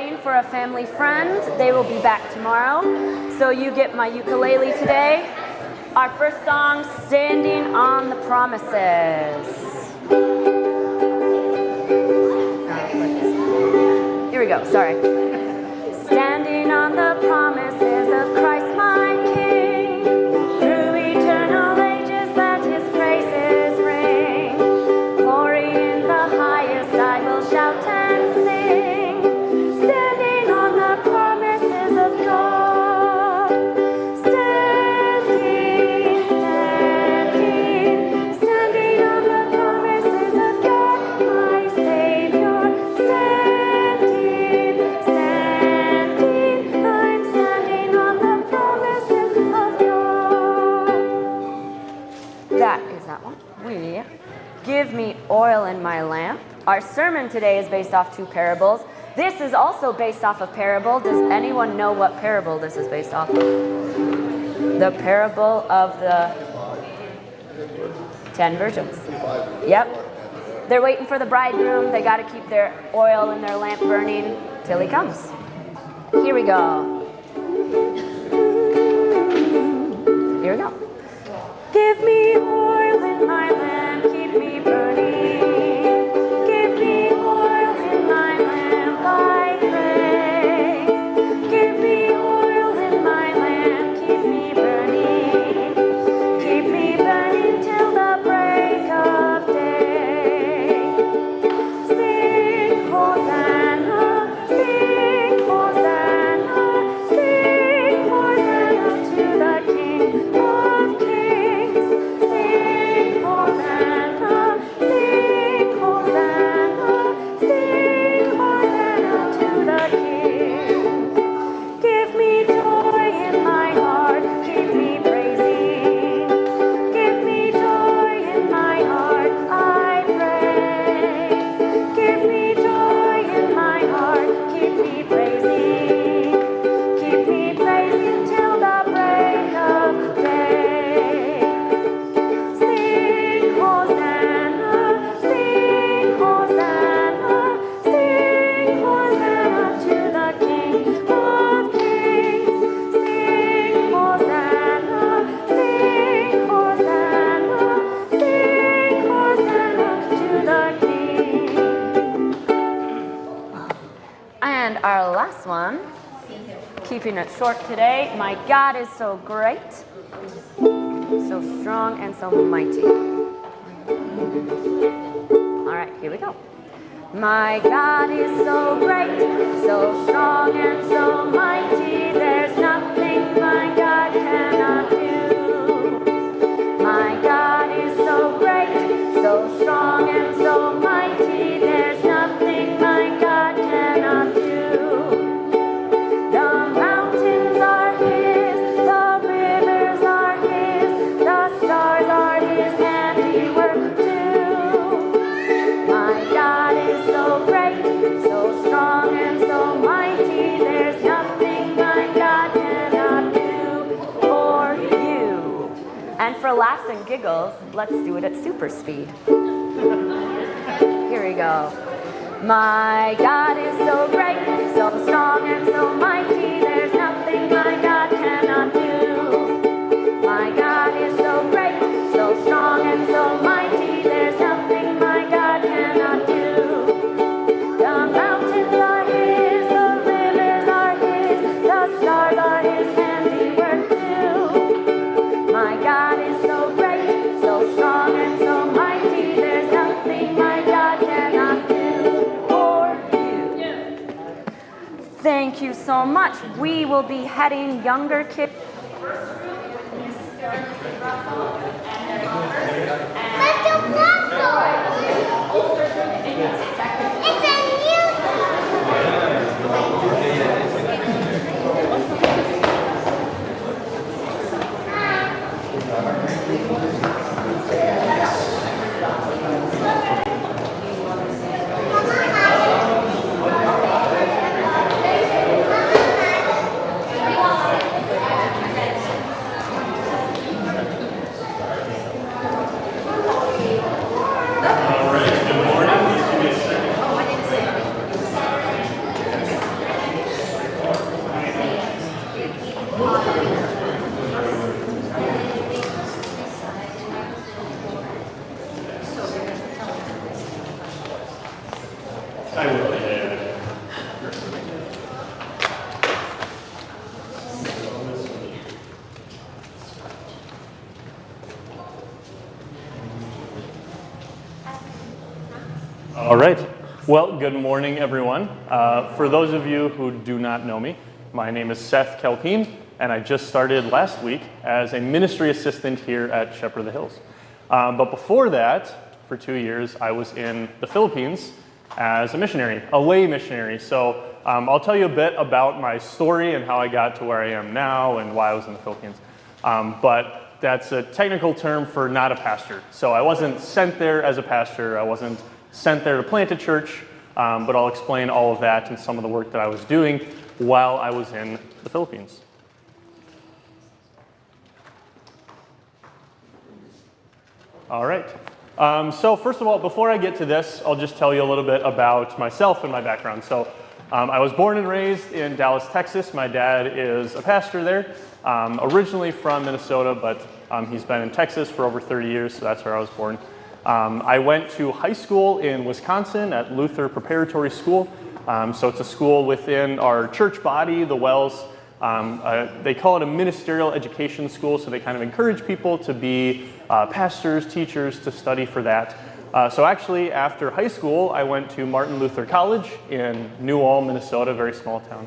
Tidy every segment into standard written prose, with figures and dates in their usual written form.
playing for a family friend. They will be back tomorrow. So you get my ukulele today. Our first song, Standing on the Promises. Here we go, sorry. Standing on the promises of Christ my King, through eternal ages let his praises ring. Glory in the highest I will shout and sing, standing on the promises of God. Standing, standing, standing on the promises of God, my Savior. Standing, standing, I'm standing on the promises of God. That is that one. We give me oil in my lamp. Our sermon today is based off 2 parables. This is also based off a parable. Does anyone know what parable this is based off of? The parable of the 10 virgins. Yep. They're waiting for the bridegroom. They got to keep their oil in their lamp burning till he comes. Here we go. Here we go. Give me oil in my lamp, keep me burning. Give me oil in my lamp, I pray. Give me oil in my lamp, keep me burning. Keep me burning till the break of day. Sing Hosanna, sing Hosanna, sing Hosanna to the King of Kings. Sing Hosanna, sing Hosanna, sing Hosanna to the King. Give me joy in my heart, keep me praising. Give me joy in my heart, I pray. Give me joy in my heart, keep me praising. Keep me praising till the break of day. Sing Hosanna, sing Hosanna, sing Hosanna to the King of Kings. Sing Hosanna, sing Hosanna, sing Hosanna to the King. And our last one, keeping it short today. My God is so great, so strong and so mighty. All right, here we go. My God is so great, so strong and so mighty. There's nothing my God cannot do. My God is so great, so strong and so mighty. There's nothing my God cannot do. The mountains are his, the rivers are his, the stars are his handiwork too. My God is so great, so strong and so mighty. There's nothing my God cannot do for you. And for laughs and giggles, let's do it at super speed. Here we go. My God is so great, so strong and so mighty. There's nothing my God cannot do. My God is so great, so strong and so mighty. There's nothing my God cannot do. The mountains are his, the rivers are his, the stars are his handiwork too. My God is so great, so strong and so mighty. There's nothing my God cannot do for you. Thank you so much. We will be heading younger kids. All right, good morning. Well, good morning, everyone. For those of you who do not know me, my name is Seth Kelpine, and I just started last week as a ministry assistant here at Shepherd of the Hills. But before that, for 2 years, I was in the Philippines as a missionary, a lay missionary. So I'll tell you a bit about my story and how I got to where I am now and why I was in the Philippines. But that's a technical term for not a pastor. So I wasn't sent there as a pastor. I wasn't sent there to plant a church, but I'll explain all of that and some of the work that I was doing while I was in the Philippines. All right. So first of all, before I get to this, I'll just tell you a little bit about myself and my background. So I was born and raised in Dallas, Texas. My dad is a pastor there, originally from Minnesota, but he's been in Texas for over 30 years, so that's where I was born. I went to high school in Wisconsin at Luther Preparatory School. So it's a school within our church body, the Wells. They call it a ministerial education school, so they kind of encourage people to be pastors, teachers, to study for that. So actually, after high school, I went to Martin Luther College in New Ulm, Minnesota, a very small town.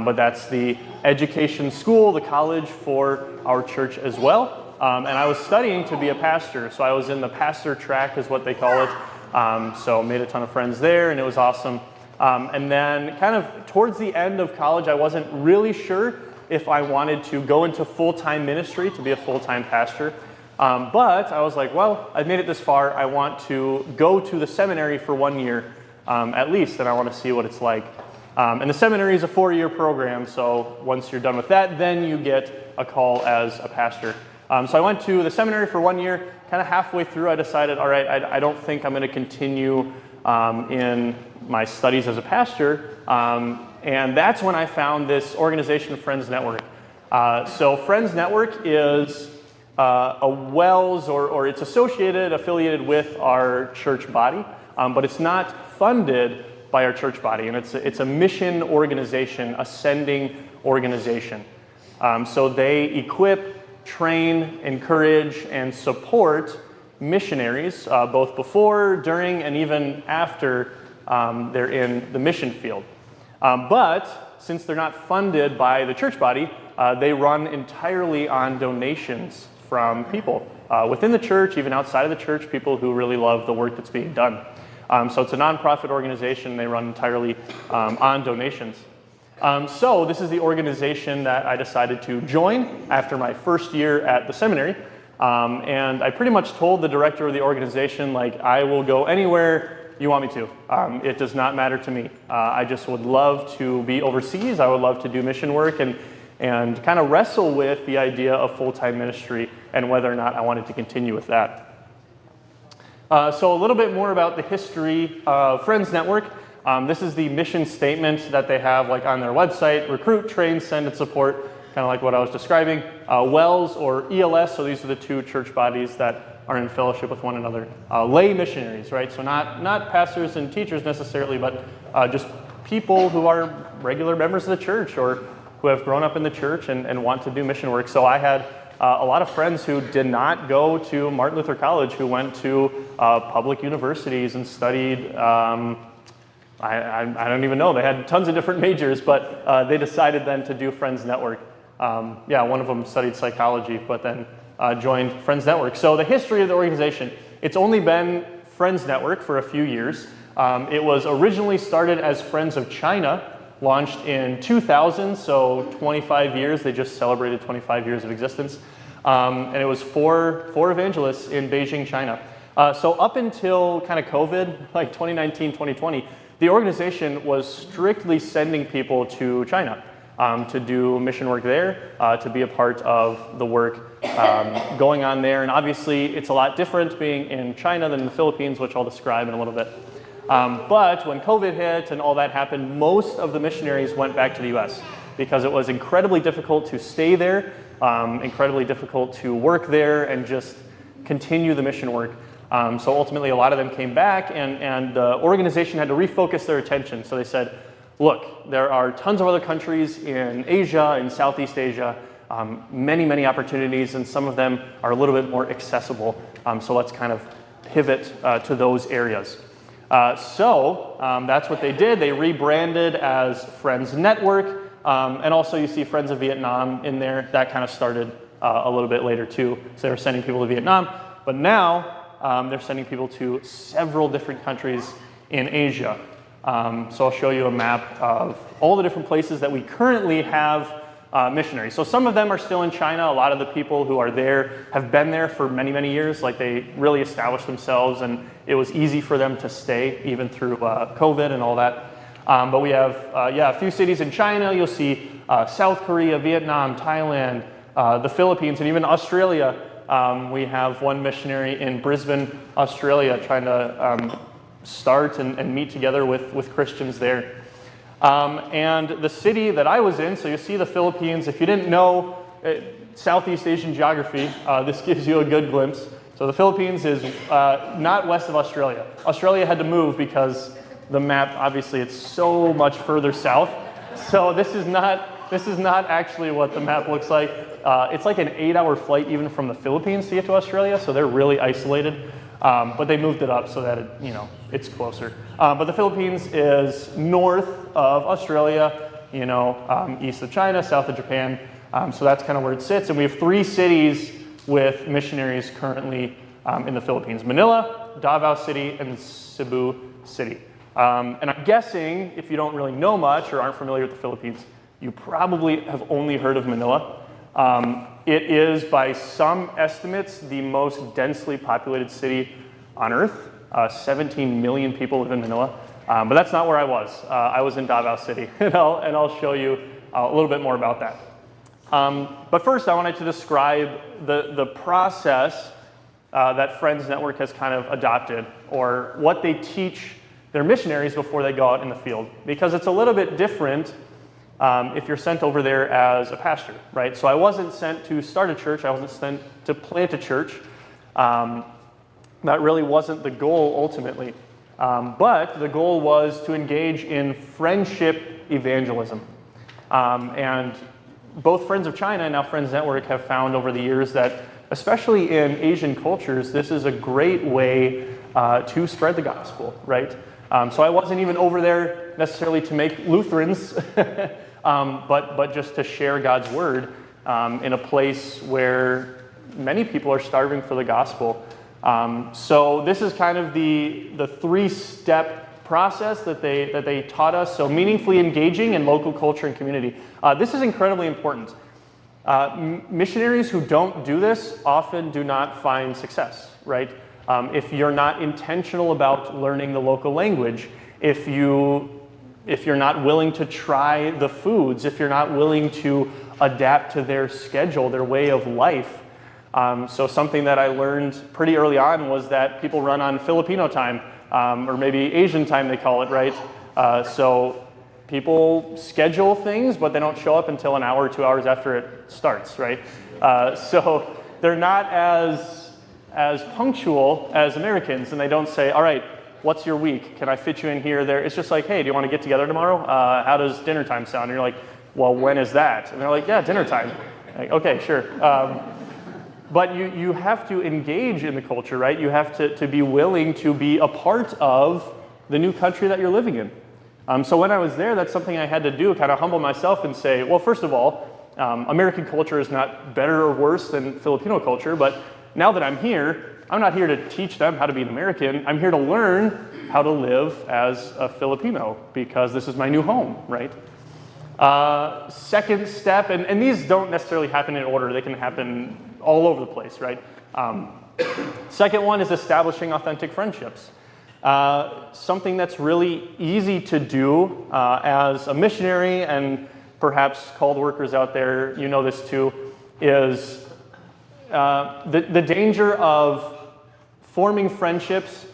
But that's the education school, the college for our church as well. And I was studying to be a pastor, so I was in the pastor track is what they call it. So made a ton of friends there, and it was awesome. And then kind of towards the end of college, I wasn't really sure if I wanted to go into full-time ministry, to be a full-time pastor. But I was like, well, I've made it this far. I want to go to the seminary for 1 year at least, and I want to see what it's like. And the seminary is a 4-year program, so once you're done with that, then you get a call as a pastor. So I went to the seminary for 1 year. Kind of halfway through, I decided, all right, I don't think I'm going to continue in my studies as a pastor. And that's when I found this organization, Friends Network. So Friends Network is a Wells, or it's affiliated with our church body, but it's not funded by our church body. And it's a mission organization, a sending organization. So they equip, train, encourage, and support missionaries, both before, during, and even after they're in the mission field. But since they're not funded by the church body, they run entirely on donations from people within the church, even outside of the church, people who really love the work that's being done. So it's a nonprofit organization. They run entirely on donations. So this is the organization that I decided to join after my first year at the seminary. And I pretty much told the director of the organization, like, I will go anywhere you want me to. It does not matter to me. I just would love to be overseas. I would love to do mission work and kind of wrestle with the idea of full-time ministry and whether or not I wanted to continue with that. So a little bit more about the history of Friends Network. This is the mission statement that they have like on their website: recruit, train, send, and support, kind of like what I was describing. Wells, or ELS, so these are the two church bodies that are in fellowship with one another. Lay missionaries, right? So not pastors and teachers necessarily, but just people who are regular members of the church or who have grown up in the church and want to do mission work. So I had a lot of friends who did not go to Martin Luther College, who went to public universities and studied I don't even know. They had tons of different majors, but they decided then to do Friends Network. One of them studied psychology, but then joined Friends Network. So the history of the organization, it's only been Friends Network for a few years. It was originally started as Friends of China, launched in 2000, so 25 years. They just celebrated 25 years of existence. And it was four evangelists in Beijing, China. So up until kind of COVID, like 2019, 2020, the organization was strictly sending people to China to do mission work there, to be a part of the work going on there. And obviously, it's a lot different being in China than in the Philippines, which I'll describe in a little bit. But when COVID hit and all that happened, most of the missionaries went back to the US because it was incredibly difficult to stay there, incredibly difficult to work there and just continue the mission work. So ultimately, a lot of them came back, and the organization had to refocus their attention. So they said, look, there are tons of other countries in Asia, in Southeast Asia, many opportunities, and some of them are a little bit more accessible. So let's kind of pivot to those areas. That's what they did. They rebranded as Friends Network, and also you see Friends of Vietnam in there. That kind of started a little bit later too. So they were sending people to Vietnam, but now they're sending people to several different countries in Asia. So I'll show you a map of all the different places that we currently have missionaries. So some of them are still in China. A lot of the people who are there have been there for many, many years. Like they really established themselves, and it was easy for them to stay even through COVID and all that. But we have, a few cities in China. You'll see South Korea, Vietnam, Thailand, the Philippines, and even Australia. We have one missionary in Brisbane, Australia, trying to start and meet together with Christians there. And the city that I was in, so you see the Philippines. If you didn't know Southeast Asian geography, this gives you a good glimpse. So the Philippines is not west of Australia. Australia had to move because the map, obviously, it's so much further south. So this is not actually what the map looks like. It's like an 8-hour flight even from the Philippines to get to Australia, so they're really isolated. But they moved it up so that it's closer. But the Philippines is north of Australia, east of China, south of Japan. So that's kind of where it sits. And we have 3 cities with missionaries currently in the Philippines: Manila, Davao City, and Cebu City. And I'm guessing if you don't really know much or aren't familiar with the Philippines, you probably have only heard of Manila. It is, by some estimates, the most densely populated city on Earth. 17 million people live in Manila, but that's not where I was. I was in Davao City, and I'll show you a little bit more about that. But first, I wanted to describe the process that Friends Network has kind of adopted, or what they teach their missionaries before they go out in the field, because it's a little bit different if you're sent over there as a pastor, right? So I wasn't sent to start a church. I wasn't sent to plant a church. That really wasn't the goal ultimately. But the goal was to engage in friendship evangelism. And both Friends of China and now Friends Network have found over the years that, especially in Asian cultures, this is a great way to spread the gospel, right? So I wasn't even over there necessarily to make Lutherans, but just to share God's word in a place where many people are starving for the gospel. So this is kind of the 3-step process that they taught us. So meaningfully engaging in local culture and community. This is incredibly important. Missionaries who don't do this often do not find success, right? If you're not intentional about learning the local language, if you're not willing to try the foods, if you're not willing to adapt to their schedule, their way of life. So something that I learned pretty early on was that people run on Filipino time, or maybe Asian time they call it, right? So people schedule things, but they don't show up until an hour or 2 hours after it starts, right? So they're not as punctual as Americans, and they don't say, all right, what's your week? Can I fit you in here, there? It's just like, hey, do you want to get together tomorrow? How does dinner time sound? And you're like, well, when is that? And they're like, yeah, dinner time. Like, okay, sure. But you have to engage in the culture, right? You have to be willing to be a part of the new country that you're living in. So when I was there, that's something I had to do, kind of humble myself and say, well, first of all, American culture is not better or worse than Filipino culture, but now that I'm here, I'm not here to teach them how to be an American. I'm here to learn how to live as a Filipino because this is my new home, right? Second step, and these don't necessarily happen in order. They can happen all over the place, right? Second one is establishing authentic friendships. Something that's really easy to do as a missionary, and perhaps called workers out there, you know this too, is the danger of forming friendships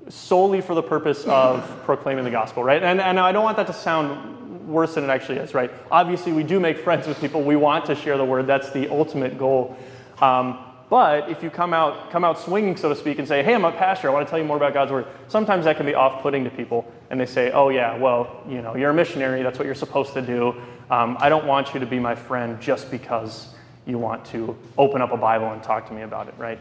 solely for the purpose of proclaiming the gospel, right? And I don't want that to sound worse than it actually is, right? Obviously, we do make friends with people. We want to share the word. That's the ultimate goal. But if you come out swinging, so to speak, and say, hey, I'm a pastor, I want to tell you more about God's word, sometimes that can be off-putting to people. And they say, oh, yeah, well, you're a missionary. That's what you're supposed to do. I don't want you to be my friend just because you want to open up a Bible and talk to me about it, right?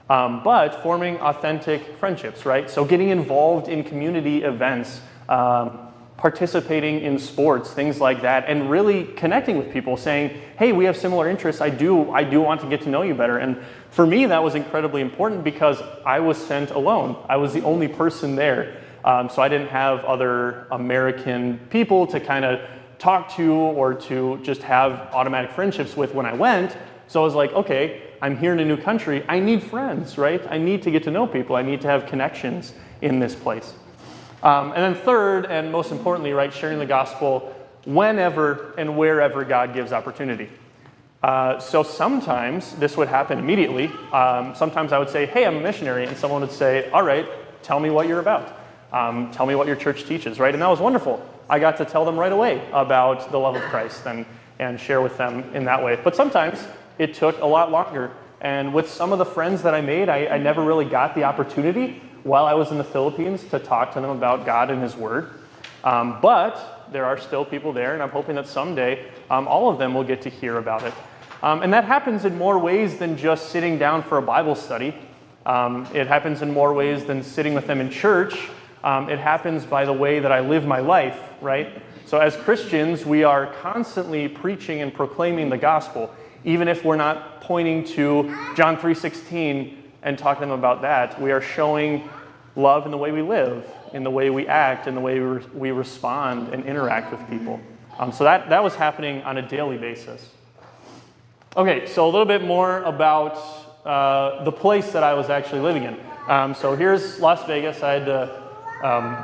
but forming authentic friendships, right? So getting involved in community events, participating in sports, things like that, and really connecting with people, saying, hey, we have similar interests, I do want to get to know you better. And for me, that was incredibly important because I was sent alone. I was the only person there. So I didn't have other American people to kind of talk to or to just have automatic friendships with when I went. So I was like, okay, I'm here in a new country. I need friends, right? I need to get to know people. I need to have connections in this place. And then third, and most importantly, right, sharing the gospel whenever and wherever God gives opportunity. So sometimes this would happen immediately. Sometimes I would say, hey, I'm a missionary, and someone would say, all right, tell me what you're about. Tell me what your church teaches, right? And that was wonderful. I got to tell them right away about the love of Christ and share with them in that way. But sometimes it took a lot longer. And with some of the friends that I made, I never really got the opportunity while I was in the Philippines to talk to them about God and His Word. But there are still people there, and I'm hoping that someday all of them will get to hear about it. And that happens in more ways than just sitting down for a Bible study. It happens in more ways than sitting with them in church. It happens by the way that I live my life, right? So as Christians, we are constantly preaching and proclaiming the gospel, even if we're not pointing to John 3:16 and talking to them about that. We are showing love in the way we live, in the way we act, in the way we respond and interact with people. So that was happening on a daily basis. Okay, so a little bit more about the place that I was actually living in. So here's Las Vegas. I had to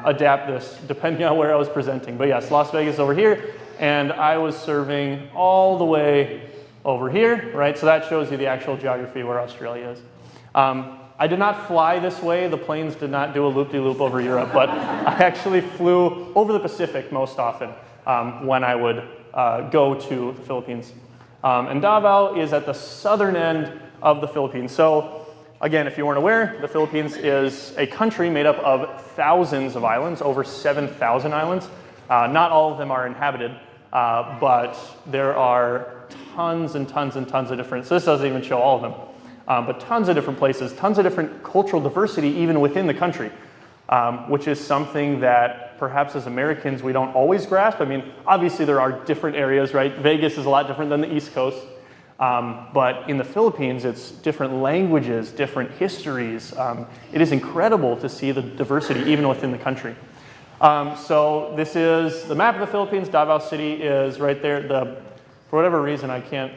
adapt this depending on where I was presenting. But yes, Las Vegas over here, and I was serving all the way over here, right? So that shows you the actual geography where Australia is. I did not fly this way. The planes did not do a loop-de-loop over Europe, but I actually flew over the Pacific most often when I would go to the Philippines. And Davao is at the southern end of the Philippines. So again, if you weren't aware, the Philippines is a country made up of thousands of islands, over 7,000 islands. Not all of them are inhabited, but there are tons and tons and tons of different, so this doesn't even show all of them, but tons of different places, tons of different cultural diversity even within the country, which is something that perhaps as Americans we don't always grasp. I mean, obviously there are different areas, right? Vegas is a lot different than the East Coast. But in the Philippines, it's different languages, different histories. It is incredible to see the diversity even within the country. So this is the map of the Philippines. Davao City is right there. For whatever reason, I can't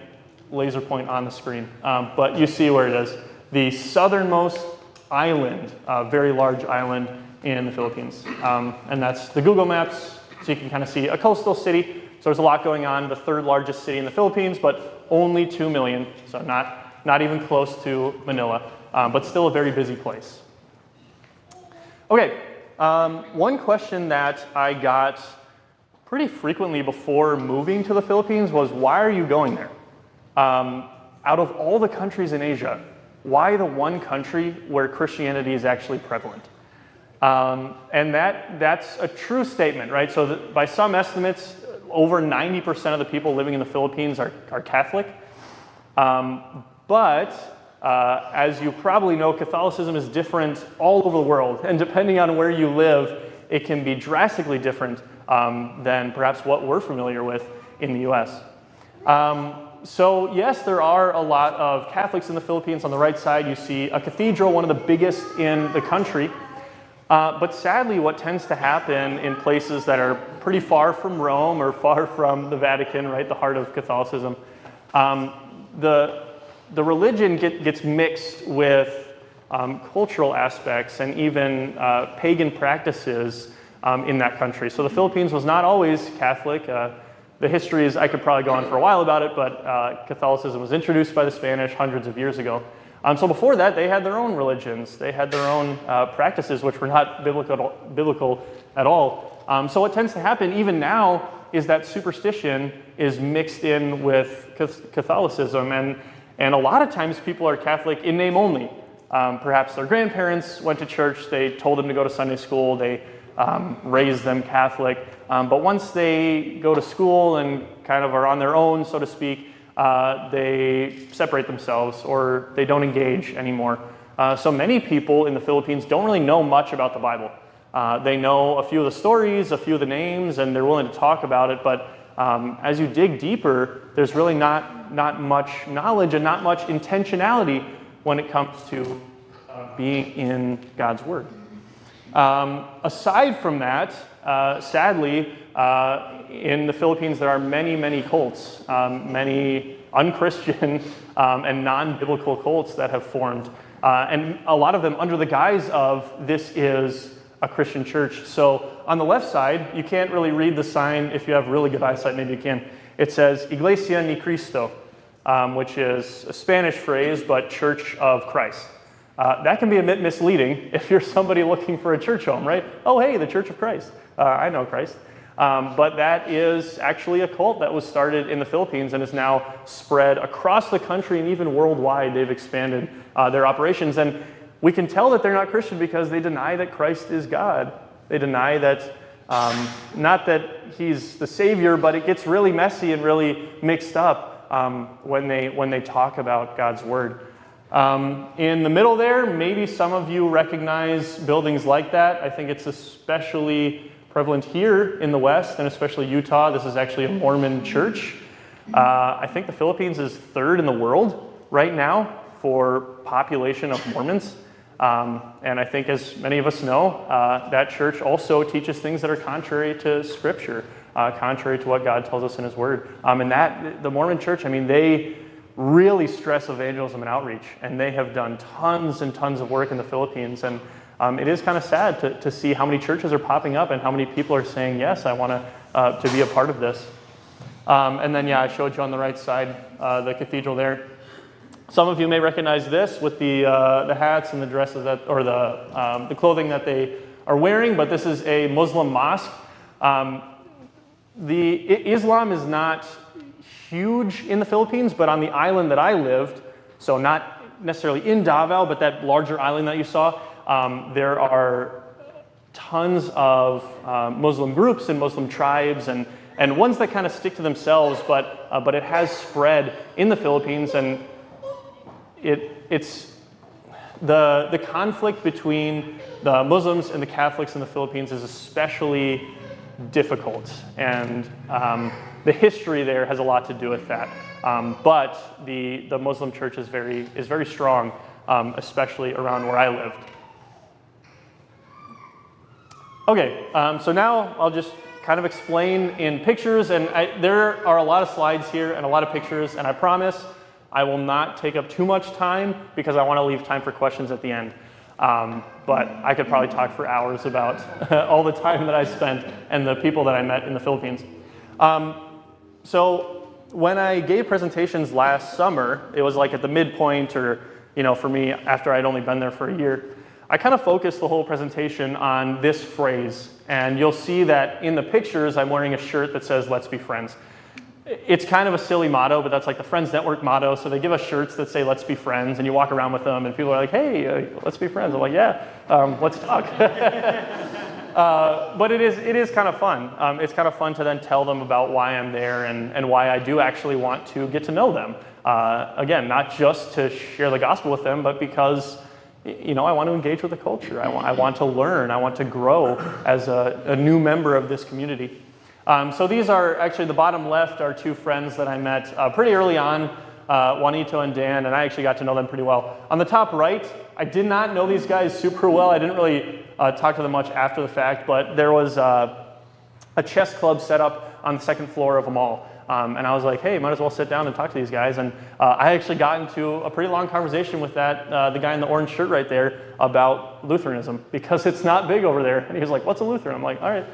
laser point on the screen, but you see where it is. The southernmost island, very large island in the Philippines. And that's the Google Maps, so you can kind of see a coastal city. So there's a lot going on, the third largest city in the Philippines, but only 2 million, so not even close to Manila, but still a very busy place. Okay, one question that I got pretty frequently before moving to the Philippines was, why are you going there? Out of all the countries in Asia, why the one country where Christianity is actually prevalent? And that's a true statement, right? So by some estimates, over 90% of the people living in the Philippines are Catholic. But as you probably know, Catholicism is different all over the world. And depending on where you live, it can be drastically different than perhaps what we're familiar with in the US. So yes, there are a lot of Catholics in the Philippines. On the right side, you see a cathedral, one of the biggest in the country. But sadly, what tends to happen in places that are pretty far from Rome or far from the Vatican, right, the heart of Catholicism, the religion gets mixed with cultural aspects and even pagan practices in that country. So the Philippines was not always Catholic. The history is, I could probably go on for a while about it, but Catholicism was introduced by the Spanish hundreds of years ago. So before that, they had their own religions. They had their own practices, which were not biblical at all. So what tends to happen, even now, is that superstition is mixed in with Catholicism. And a lot of times people are Catholic in name only. Perhaps their grandparents went to church, they told them to go to Sunday school, they raised them Catholic. But once they go to school and kind of are on their own, so to speak, they separate themselves or they don't engage anymore So many people in the Philippines don't really know much about the Bible. They know a few of the stories, a few of the names, and they're willing to talk about it, but as you dig deeper, there's really not much knowledge and not much intentionality when it comes to being in God's Word. Aside from that, sadly, in the Philippines there are many cults, many unchristian and non-biblical cults that have formed, and a lot of them under the guise of this is a Christian church. So on the left side, you can't really read the sign. If you have really good eyesight, maybe you can. It says Iglesia ni Cristo, which is a Spanish phrase, but Church of Christ. That can be a bit misleading if you're somebody looking for a church home, right? Oh, hey, the Church of Christ. I know Christ. But that is actually a cult that was started in the Philippines and is now spread across the country and even worldwide. They've expanded their operations. And we can tell that they're not Christian because they deny that Christ is God. They deny that, not that he's the Savior, but it gets really messy and really mixed up when they talk about God's Word. In the middle there, maybe some of you recognize buildings like that. I think it's especially prevalent here in the West, and especially Utah. This is actually a Mormon church. I think the Philippines is third in the world right now for population of Mormons. And I think, as many of us know, that church also teaches things that are contrary to Scripture, contrary to what God tells us in His Word. And the Mormon church, I mean, they really stress evangelism and outreach, and they have done tons and tons of work in the Philippines. And it is kind of sad to see how many churches are popping up and how many people are saying, yes, I want to be a part of this. And then, I showed you on the right side the cathedral there. Some of you may recognize this with the hats and the dresses or the clothing that they are wearing, but this is a Muslim mosque. Islam is not huge in the Philippines, but on the island that I lived, so not necessarily in Davao, but that larger island that you saw, there are tons of Muslim groups and Muslim tribes and ones that kind of stick to themselves, but it has spread in the Philippines, and it's the conflict between the Muslims and the Catholics in the Philippines is especially difficult, and the history there has a lot to do with that. But the Muslim church is very strong, especially around where I lived. Okay, so now I'll just kind of explain in pictures, and there are a lot of slides here and a lot of pictures, and I promise I will not take up too much time because I want to leave time for questions at the end. But I could probably talk for hours about all the time that I spent and the people that I met in the Philippines. So when I gave presentations last summer, it was like at the midpoint, or for me, after I'd only been there for a year, I kind of focused the whole presentation on this phrase. And you'll see that in the pictures, I'm wearing a shirt that says, "Let's be friends." It's kind of a silly motto, but that's like the Friends Network motto. So they give us shirts that say, "Let's be friends," and you walk around with them, and people are like, "Hey, let's be friends." I'm like, "Yeah, let's talk." But it is kind of fun. It's kind of fun to then tell them about why I'm there and why I do actually want to get to know them. Again, not just to share the gospel with them, but because I want to engage with the culture. I want to learn. I want to grow as a new member of this community. So these are actually, the bottom left are two friends that I met pretty early on, Juanito and Dan, and I actually got to know them pretty well. On the top right, I did not know these guys super well. I didn't really talk to them much after the fact, but there was a chess club set up on the second floor of a mall. And I was like, hey, might as well sit down and talk to these guys. And I actually got into a pretty long conversation with the guy in the orange shirt right there about Lutheranism, because it's not big over there. And he was like, "What's a Lutheran?" I'm like, all right.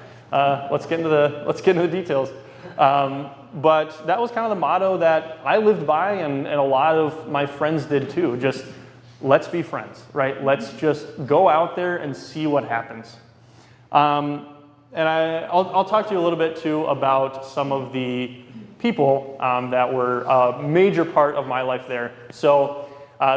Let's get into the details. But that was kind of the motto that I lived by, and a lot of my friends did too. Just let's be friends, right? Let's just go out there and see what happens. And I'll talk to you a little bit too about some of the people that were a major part of my life there. So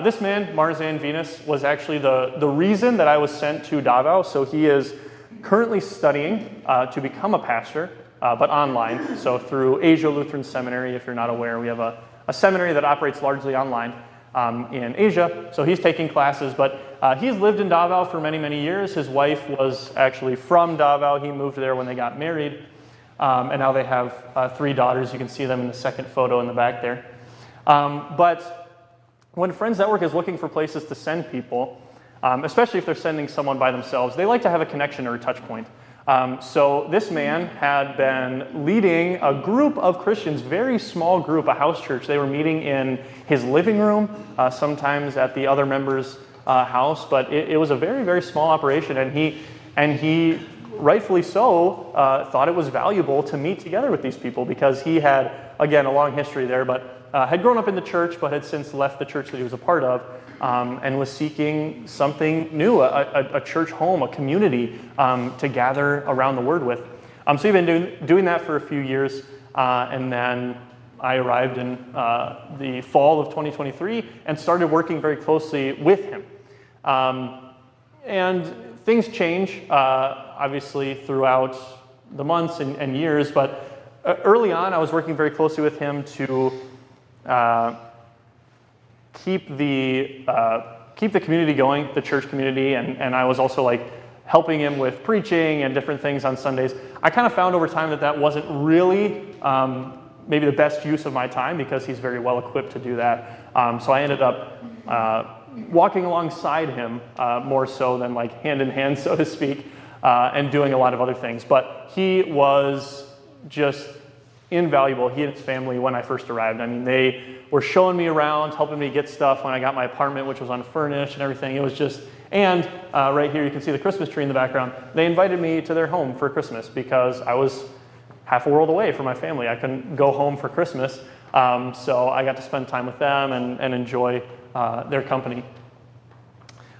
this man, Marzan Venus, was actually the reason that I was sent to Davao. So he is currently studying to become a pastor, but online, so through Asia Lutheran Seminary. If you're not aware, we have a seminary that operates largely online. in Asia. So he's taking classes, but he's lived in Davao for many, many years. His wife was actually from Davao. He moved there when they got married. And now they have 3 daughters. You can see them in the second photo in the back there. But when Friends Network is looking for places to send people, especially if they're sending someone by themselves, they like to have a connection or a touch point. So this man had been leading a group of Christians, very small group, a house church. They were meeting in his living room, sometimes at the other members' house, but it was a very, very small operation, and he rightfully so thought it was valuable to meet together with these people because he had, again, a long history there, but had grown up in the church, but had since left the church that he was a part of, and was seeking something new, a church home, a community to gather around the Word with. So he'd been doing that for a few years, and then I arrived in the fall of 2023 and started working very closely with him. And things change, obviously, throughout the months and years, but early on I was working very closely with him to keep the community going, the church community, and I was also like helping him with preaching and different things on Sundays. I kind of found over time that wasn't really maybe the best use of my time because he's very well equipped to do that. So I ended up walking alongside him more so than like hand in hand, so to speak, and doing a lot of other things. But he was just invaluable, he and his family, when I first arrived. I mean, they were showing me around, helping me get stuff when I got my apartment, which was unfurnished and everything. It was just, and right here you can see the Christmas tree in the background. They invited me to their home for Christmas because I was half a world away from my family. I couldn't go home for Christmas, so I got to spend time with them and enjoy their company.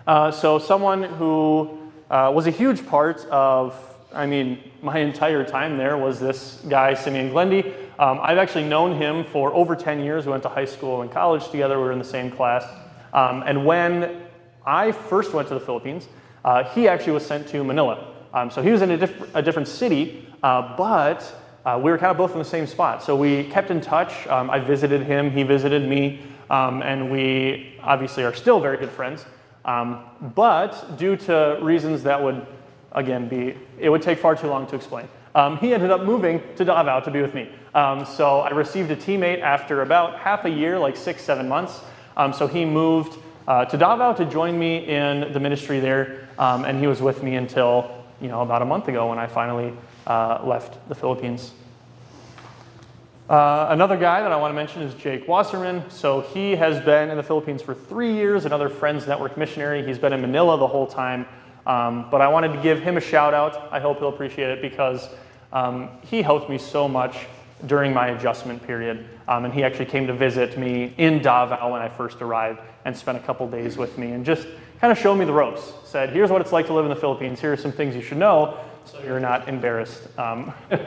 So someone who was a huge part of, I mean, my entire time there was this guy, Simeon Glendy. I've actually known him for over 10 years. We went to high school and college together. We were in the same class. And when I first went to the Philippines, he actually was sent to Manila. So he was in a different city, but we were kind of both in the same spot. So we kept in touch. I visited him, he visited me, and we obviously are still very good friends. But due to reasons that would, again, it would take far too long to explain, he ended up moving to Davao to be with me. So I received a teammate after about half a year, like 6-7 months. So he moved to Davao to join me in the ministry there, and he was with me until about a month ago when I finally left the Philippines. Another guy that I want to mention is Jake Wasserman. So he has been in the Philippines for 3 years, another Friends Network missionary. He's been in Manila the whole time. But I wanted to give him a shout out. I hope he'll appreciate it because he helped me so much during my adjustment period. And he actually came to visit me in Davao when I first arrived and spent a couple days with me and just kind of showed me the ropes. Said, here's what it's like to live in the Philippines. Here are some things you should know so you're not embarrassed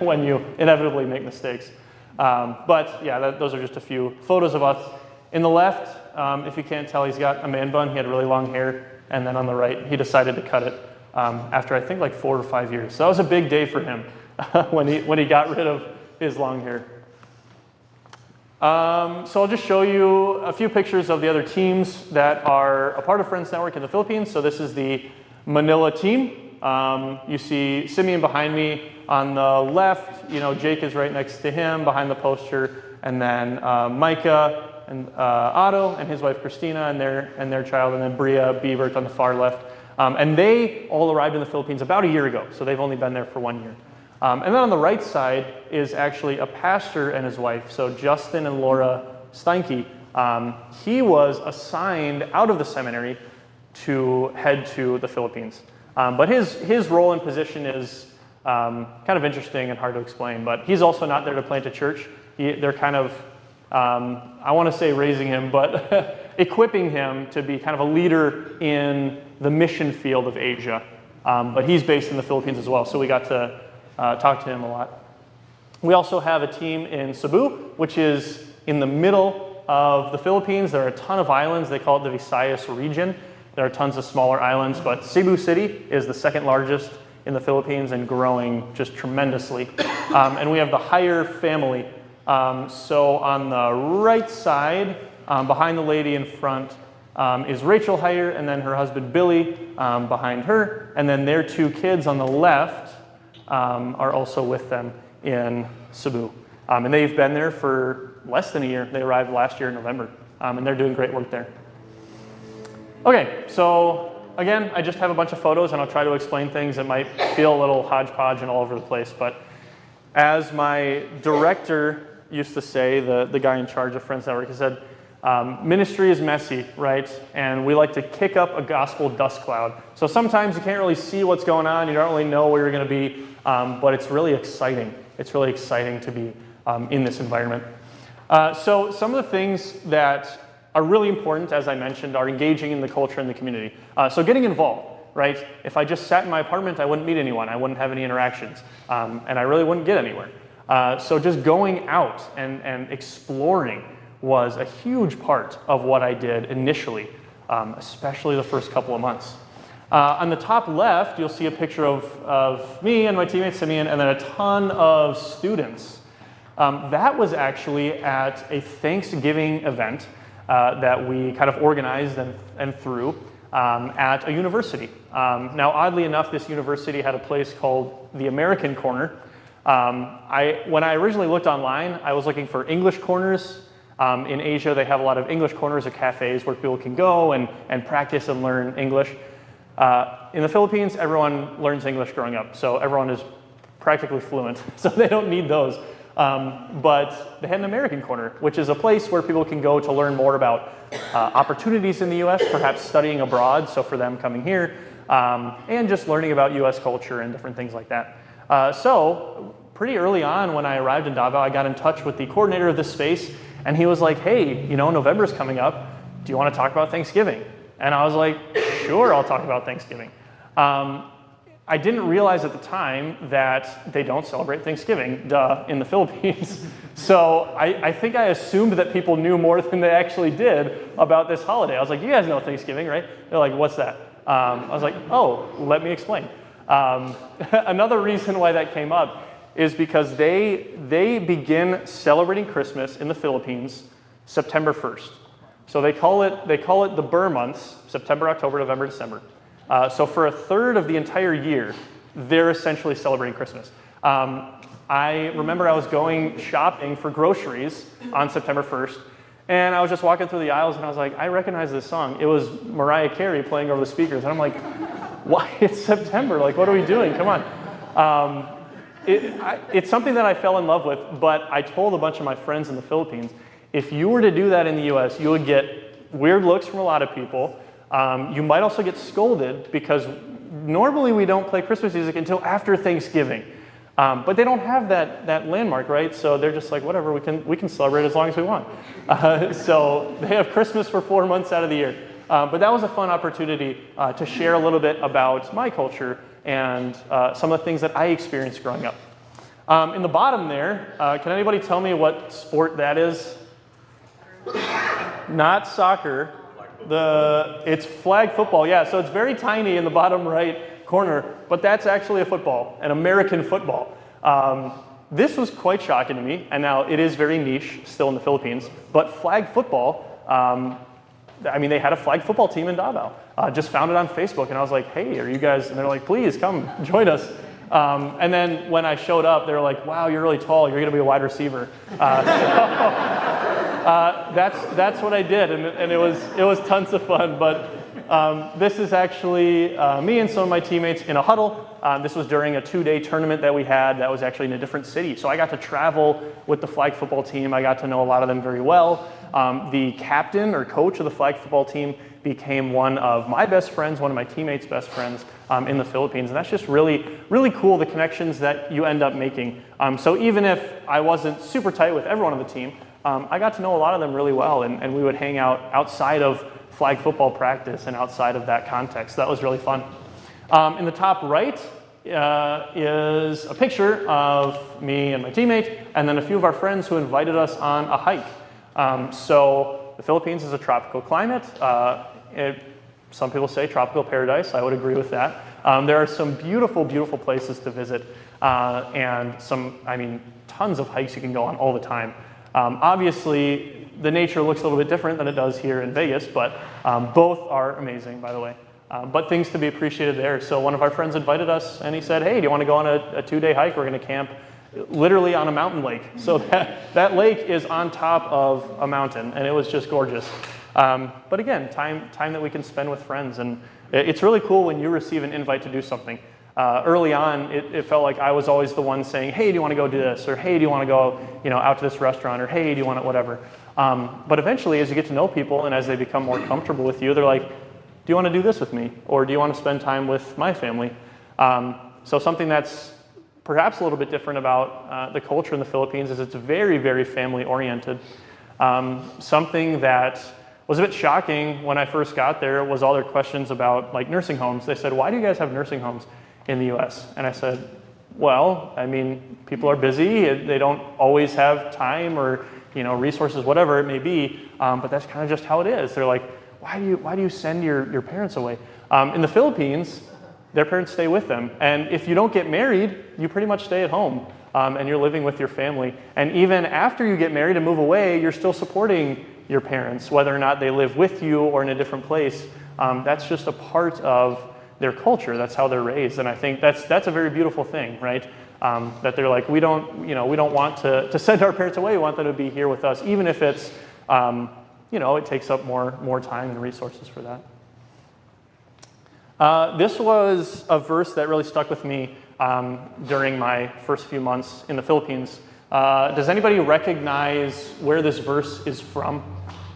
when you inevitably make mistakes. But yeah, those are just a few photos of us. In the left, if you can't tell, he's got a man bun. He had really long hair. And then on the right, he decided to cut it after I think like 4 or 5 years. So that was a big day for him when he got rid of his long hair. So I'll just show you a few pictures of the other teams that are a part of Friends Network in the Philippines. So this is the Manila team. You see Simeon behind me on the left. Jake is right next to him behind the poster, and then Micah and Otto and his wife Christina and their child, and then Bria Biebert on the far left. And they all arrived in the Philippines about a year ago, so they've only been there for 1 year. And then on the right side is actually a pastor and his wife, so Justin and Laura Steinke. He was assigned out of the seminary to head to the Philippines. But his role and position is kind of interesting and hard to explain, but he's also not there to plant a church. They're kind of, I want to say raising him, but equipping him to be kind of a leader in the mission field of Asia. But he's based in the Philippines as well, so we got to talk to him a lot. We also have a team in Cebu, which is in the middle of the Philippines. There are a ton of islands. They call it the Visayas region. There are tons of smaller islands, but Cebu City is the second largest in the Philippines and growing just tremendously. And we have the Hire family. So on the right side Behind the lady in front is Rachel Heyer, and then her husband Billy behind her, and then their 2 kids on the left are also with them in Cebu. And they've been there for less than a year. They arrived last year in November, and they're doing great work there. Okay, so again, I just have a bunch of photos, and I'll try to explain things that might feel a little hodgepodge and all over the place, but as my director used to say, the guy in charge of Friends Network, he said, ministry is messy, right? And we like to kick up a gospel dust cloud. So sometimes you can't really see what's going on, you don't really know where you're going to be, but it's really exciting. It's really exciting to be in this environment. So some of the things that are really important, as I mentioned, are engaging in the culture and the community. So getting involved, right? If I just sat in my apartment, I wouldn't meet anyone, I wouldn't have any interactions, and I really wouldn't get anywhere. So just going out and exploring was a huge part of what I did initially, especially the first couple of months. On the top left, you'll see a picture of me and my teammate Simeon, and then a ton of students. That was actually at a Thanksgiving event that we kind of organized and threw at a university. Now, oddly enough, this university had a place called the American Corner. When I originally looked online, I was looking for English corners. In Asia, they have a lot of English corners or cafes where people can go and practice and learn English. In the Philippines, everyone learns English growing up, so everyone is practically fluent, so they don't need those. But they had an American Corner, which is a place where people can go to learn more about opportunities in the US, perhaps studying abroad, so for them coming here, and just learning about US culture and different things like that. So pretty early on when I arrived in Davao, I got in touch with the coordinator of this space, and he was like, hey, you know, November's coming up. Do you want to talk about Thanksgiving? And I was like, sure, I'll talk about Thanksgiving. I didn't realize at the time that they don't celebrate Thanksgiving, in the Philippines. So I think I assumed that people knew more than they actually did about this holiday. I was like, you guys know Thanksgiving, right? They're like, what's that? I was like, oh, let me explain. Another reason why that came up is because they begin celebrating Christmas in the Philippines September 1st. So they call it the Ber months, September, October, November, December. So for a third of the entire year, they're essentially celebrating Christmas. I remember I was going shopping for groceries on September 1st, and I was just walking through the aisles, and I was like, I recognize this song. It was Mariah Carey playing over the speakers, and I'm like, why? It's September. Like, what are we doing? Come on. It's something that I fell in love with, but I told a bunch of my friends in the Philippines, if you were to do that in the US, you would get weird looks from a lot of people. You might also get scolded because normally we don't play Christmas music until after Thanksgiving. But they don't have that landmark, right? So they're just like, whatever, we can celebrate as long as we want. So they have Christmas for 4 months out of the year. But that was a fun opportunity to share a little bit about my culture and some of the things that I experienced growing up. In the bottom there, can anybody tell me what sport that is? Not soccer. It's flag football, yeah. So it's very tiny in the bottom right corner, but that's actually a football, an American football. This was quite shocking to me, and now it is very niche still in the Philippines, but flag football, I mean, they had a flag football team in Davao. Just found it on Facebook, and I was like, hey, are you guys, and they're like, please come join us. And then when I showed up, they were like, wow, you're really tall, you're gonna be a wide receiver. That's what I did, and it was tons of fun. But this is actually me and some of my teammates in a huddle. This was during a 2-day tournament that we had that was actually in a different city. So I got to travel with the flag football team. I got to know a lot of them very well. The captain or coach of the flag football team became one of my best friends, one of my teammates' best friends in the Philippines. And that's just really, really cool, the connections that you end up making. So even if I wasn't super tight with everyone on the team, I got to know a lot of them really well, and we would hang out outside of flag football practice and outside of that context. That was really fun. In the top right is a picture of me and my teammate, and then a few of our friends who invited us on a hike. So the Philippines is a tropical climate. Some people say tropical paradise. I would agree with that. There are some beautiful, beautiful places to visit, and tons of hikes you can go on all the time. Obviously, the nature looks a little bit different than it does here in Vegas, but both are amazing, by the way. But things to be appreciated there. So one of our friends invited us, and he said, hey, do you want to go on a 2-day hike? We're going to camp literally on a mountain lake. So that lake is on top of a mountain, and it was just gorgeous. But again, time that we can spend with friends. And it's really cool when you receive an invite to do something. Early on, it felt like I was always the one saying, hey, do you want to go do this? Or hey, do you want to go out to this restaurant? Or hey, do you want to whatever? But eventually, as you get to know people and as they become more comfortable with you, they're like, do you want to do this with me? Or do you want to spend time with my family? So something that's perhaps a little bit different about the culture in the Philippines is it's very, very family-oriented. Something that was a bit shocking when I first got there was all their questions about like nursing homes. They said, why do you guys have nursing homes in the US? And I said, well, I mean, people are busy. They don't always have time or resources, whatever it may be. But that's kind of just how it is. They're like, why do you send your parents away? In the Philippines, their parents stay with them. And if you don't get married, you pretty much stay at home and you're living with your family. And even after you get married and move away, you're still supporting your parents, whether or not they live with you or in a different place. That's just a part of their culture. That's how they're raised. And I think that's a very beautiful thing, right? That they're like, we don't want to send our parents away. We want them to be here with us, even if it's, it takes up more time and resources for that. This was a verse that really stuck with me during my first few months in the Philippines. Does anybody recognize where this verse is from?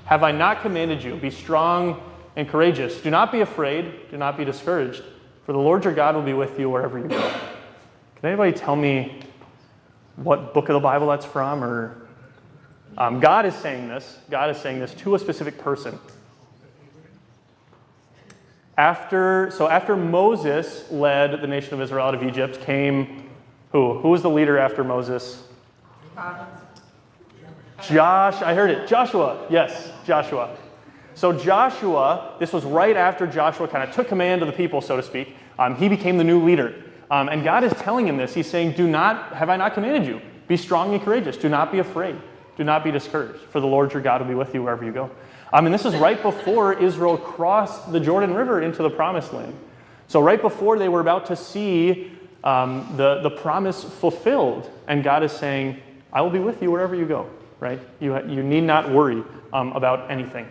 Have I not commanded you? Be strong and courageous. Do not be afraid. Do not be discouraged. For the Lord your God will be with you wherever you go. Can anybody tell me what book of the Bible that's from? Or God is saying this. God is saying this to a specific person. After Moses led the nation of Israel out of Egypt, came who? Who was the leader after Moses? I heard it. Joshua. Yes, Joshua. So Joshua, this was right after Joshua kind of took command of the people, so to speak. He became the new leader. And God is telling him this. He's saying, have I not commanded you? Be strong and courageous. Do not be afraid. Do not be discouraged. For the Lord your God will be with you wherever you go. And this is right before Israel crossed the Jordan River into the Promised Land. So right before they were about to see the promise fulfilled. And God is saying, I will be with you wherever you go. Right? You need not worry about anything.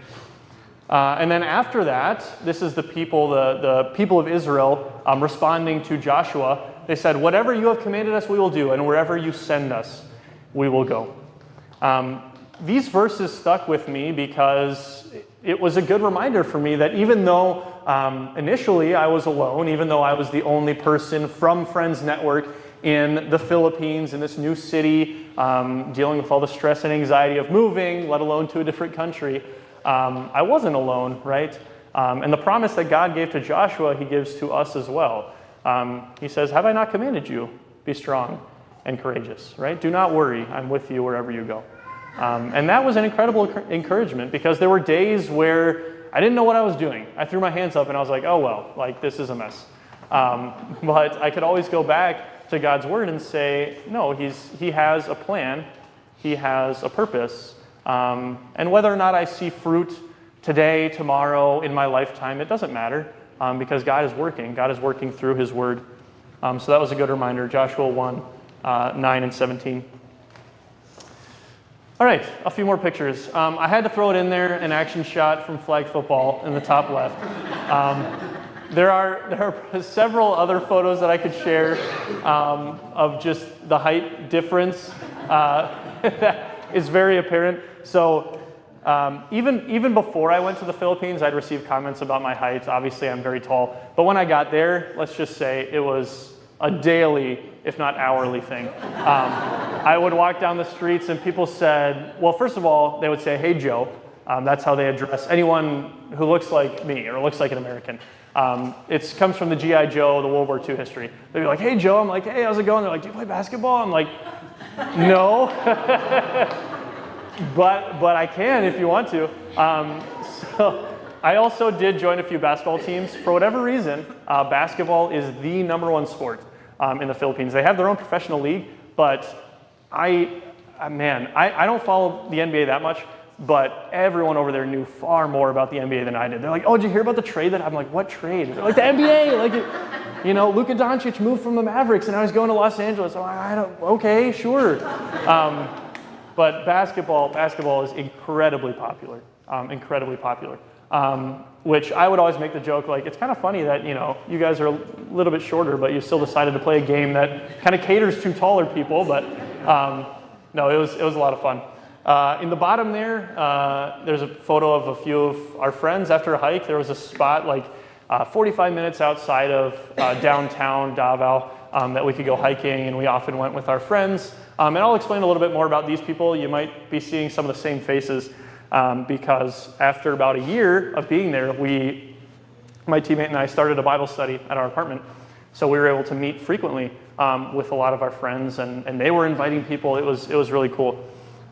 And then after that, this is the people of Israel responding to Joshua. They said, whatever you have commanded us, we will do, and wherever you send us, we will go. These verses stuck with me because it was a good reminder for me that even though initially I was alone, even though I was the only person from Friends Network in the Philippines, in this new city, dealing with all the stress and anxiety of moving, let alone to a different country, I wasn't alone, right? And the promise that God gave to Joshua, he gives to us as well. He says, have I not commanded you? Be strong and courageous, right? Do not worry. I'm with you wherever you go. And that was an incredible encouragement because there were days where I didn't know what I was doing. I threw my hands up and I was like, oh, well, like this is a mess. But I could always go back to God's word and say, no, he has a plan. He has a purpose. And whether or not I see fruit today, tomorrow, in my lifetime, it doesn't matter because God is working. God is working through his word. So that was a good reminder. Joshua 1, 9 and 17. All right, a few more pictures. I had to throw it in there, an action shot from flag football in the top left. There are several other photos that I could share of just the height difference that is very apparent. So even before I went to the Philippines, I'd received comments about my height. Obviously, I'm very tall. But when I got there, let's just say it was a daily, if not hourly thing. I would walk down the streets and people said, well, first of all, they would say, hey, Joe. That's how they address anyone who looks like me or looks like an American. It comes from the G.I. Joe, the World War II history. They'd be like, hey, Joe. I'm like, hey, how's it going? They're like, do you play basketball? I'm like, no. but I can if you want to. So I also did join a few basketball teams. For whatever reason, basketball is the #1 sport in the Philippines. They have their own professional league, but I don't follow the NBA that much. but everyone over there knew far more about the NBA than I did. They're like, oh, did you hear about the trade that I'm like, what trade? They're like, the NBA, like, Luka Doncic moved from the Mavericks and now he's going to Los Angeles. I'm like, okay, sure. But basketball is incredibly popular, which I would always make the joke, like, it's kind of funny that, you guys are a little bit shorter, but you still decided to play a game that kind of caters to taller people, but no, it was a lot of fun. In the bottom there, there's a photo of a few of our friends after a hike. There was a spot like 45 minutes outside of downtown Davao that we could go hiking, and we often went with our friends. And I'll explain a little bit more about these people. You might be seeing some of the same faces because after about a year of being there, my teammate and I started a Bible study at our apartment. So we were able to meet frequently with a lot of our friends, and they were inviting people. It was really cool.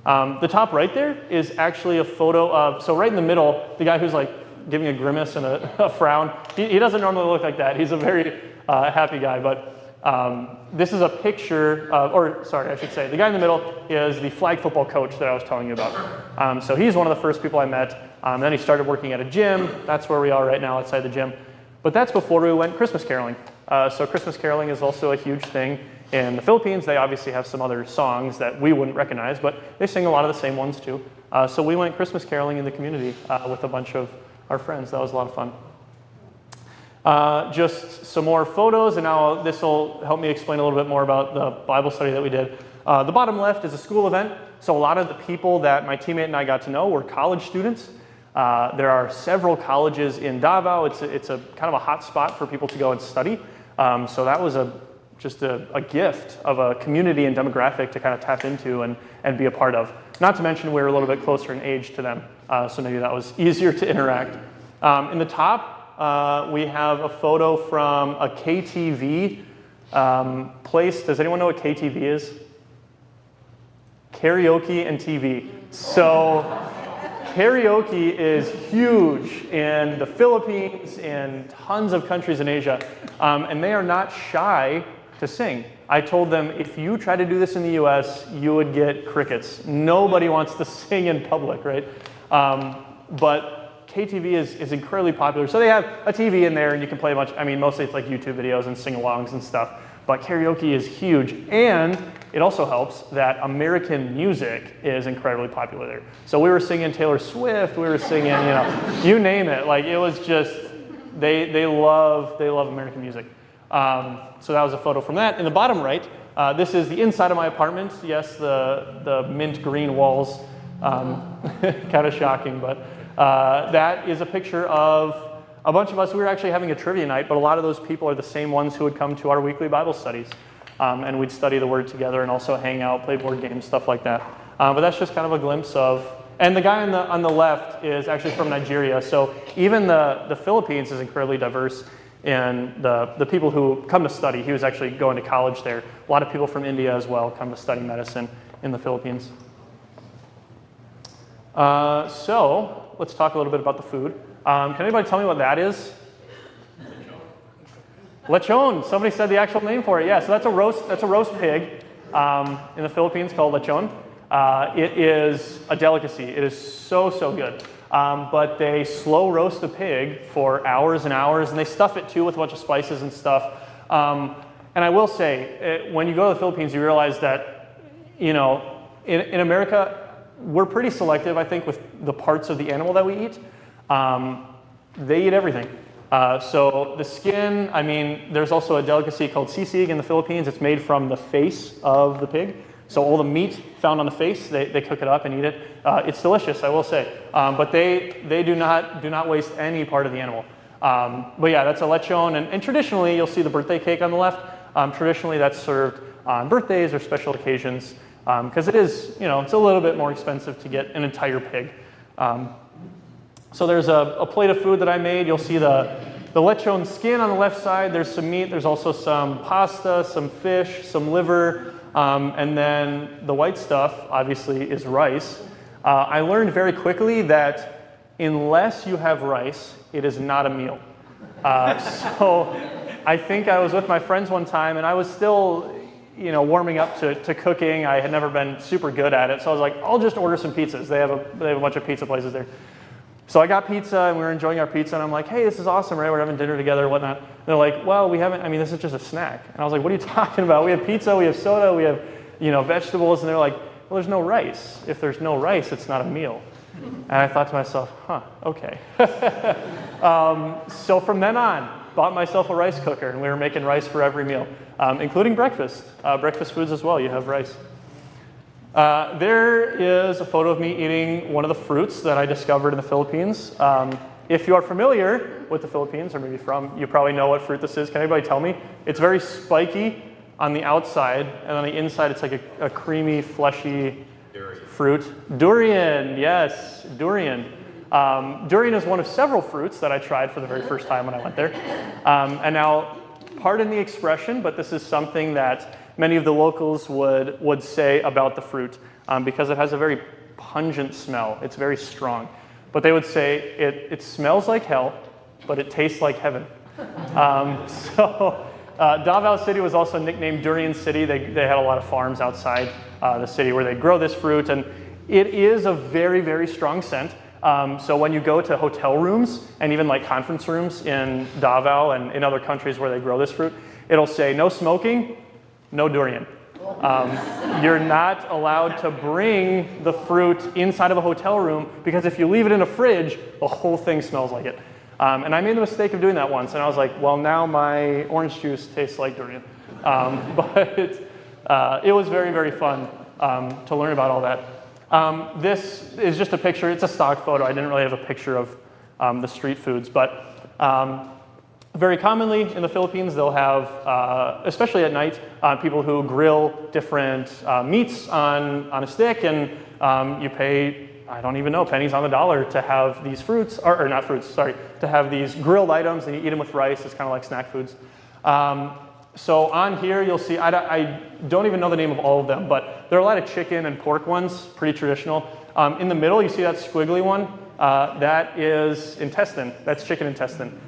The top right there is actually a photo of, so right in the middle, the guy who's like giving a grimace and a frown. He doesn't normally look like that. He's a very happy guy, but this is a picture of, the guy in the middle is the flag football coach that I was telling you about. So he's one of the first people I met. Then he started working at a gym. That's where we are right now, outside the gym. But that's before we went Christmas caroling. So Christmas caroling is also a huge thing in the Philippines. They obviously have some other songs that we wouldn't recognize, but they sing a lot of the same ones too. So we went Christmas caroling in the community with a bunch of our friends. That was a lot of fun. Just some more photos, and now this will help me explain a little bit more about the Bible study that we did. The bottom left is a school event. So a lot of the people that my teammate and I got to know were college students. There are several colleges in Davao. It's a kind of a hot spot for people to go and study. So that was just a gift of a community and demographic to kind of tap into and be a part of. Not to mention we were a little bit closer in age to them, so maybe that was easier to interact. In the top, we have a photo from a KTV place. Does anyone know what KTV is? Karaoke and TV. So karaoke is huge in the Philippines and tons of countries in Asia, and they are not shy to sing. I told them, if you try to do this in the US, you would get crickets. Nobody wants to sing in public, right? But KTV is incredibly popular. So they have a TV in there and you can play mostly it's like YouTube videos and sing-alongs and stuff. But karaoke is huge. And it also helps that American music is incredibly popular there. So we were singing Taylor Swift, we were singing, you name it. Like it was just, they love American music. So that was a photo from that. In the bottom right, this is the inside of my apartment. Yes, the mint green walls, kind of shocking, but that is a picture of a bunch of us. We were actually having a trivia night, but a lot of those people are the same ones who would come to our weekly Bible studies. And we'd study the Word together and also hang out, play board games, stuff like that. But that's just kind of a glimpse of, and the guy on the left is actually from Nigeria. So even the Philippines is incredibly diverse in the people who come to study. He was actually going to college there. A lot of people from India as well come to study medicine in the Philippines. So let's talk a little bit about the food. Can anybody tell me what that is? Lechon. Somebody said the actual name for it. Yeah, so that's a roast pig in the Philippines called lechon. It is a delicacy. It is so good. But they slow roast the pig for hours and hours, and they stuff it too with a bunch of spices and stuff. And I will say, when you go to the Philippines, you realize that, in America, we're pretty selective, I think, with the parts of the animal that we eat. They eat everything. So the skin, there's also a delicacy called sisig in the Philippines. It's made from the face of the pig. So all the meat found on the face, they cook it up and eat it. It's delicious, I will say. But they do not waste any part of the animal. But yeah, that's a lechon. And traditionally, you'll see the birthday cake on the left. Traditionally, that's served on birthdays or special occasions because it is, it's a little bit more expensive to get an entire pig. So there's a plate of food that I made. You'll see the lechon skin on the left side. There's some meat. There's also some pasta, some fish, some liver. And then the white stuff, obviously, is rice. I learned very quickly that unless you have rice, it is not a meal. So I think I was with my friends one time, and I was still, warming up to cooking. I had never been super good at it, so I was like, I'll just order some pizzas. They have a bunch of pizza places there. So I got pizza, and we were enjoying our pizza, and I'm like, hey, this is awesome, right? We're having dinner together and whatnot. And they're like, well, this is just a snack. And I was like, what are you talking about? We have pizza, we have soda, we have, vegetables. And they're like, well, there's no rice. If there's no rice, it's not a meal. And I thought to myself, okay. So from then on, bought myself a rice cooker, and we were making rice for every meal, including breakfast. Breakfast foods as well, you have rice. There is a photo of me eating one of the fruits that I discovered in the Philippines. If you are familiar with the Philippines, or maybe you probably know what fruit this is. Can anybody tell me? It's very spiky on the outside, and on the inside it's like a creamy, fleshy fruit. Durian, yes, durian. Durian is one of several fruits that I tried for the very first time when I went there. And now, pardon the expression, but this is something that many of the locals would say about the fruit, because it has a very pungent smell. It's very strong. But they would say it smells like hell, but it tastes like heaven. Davao City was also nicknamed Durian City. They had a lot of farms outside the city where they grow this fruit, and it is a very, very strong scent. So when you go to hotel rooms and even like conference rooms in Davao and in other countries where they grow this fruit, it'll say no smoking, no durian. You're not allowed to bring the fruit inside of a hotel room, because if you leave it in a fridge, the whole thing smells like it. And I made the mistake of doing that once, and I was like, well, now my orange juice tastes like durian. But it was very, very fun to learn about all that. This is just a picture. It's a stock photo. I didn't really have a picture of the street foods, but very commonly in the Philippines, they'll have, especially at night, people who grill different meats on a stick, and you pay, I don't even know, pennies on the dollar to have these fruits, or not fruits, sorry, to have these grilled items, and you eat them with rice. It's kind of like snack foods. So on here, you'll see, I don't even know the name of all of them, but there are a lot of chicken and pork ones, pretty traditional. In the middle, you see that squiggly one? That is intestine. That's chicken intestine.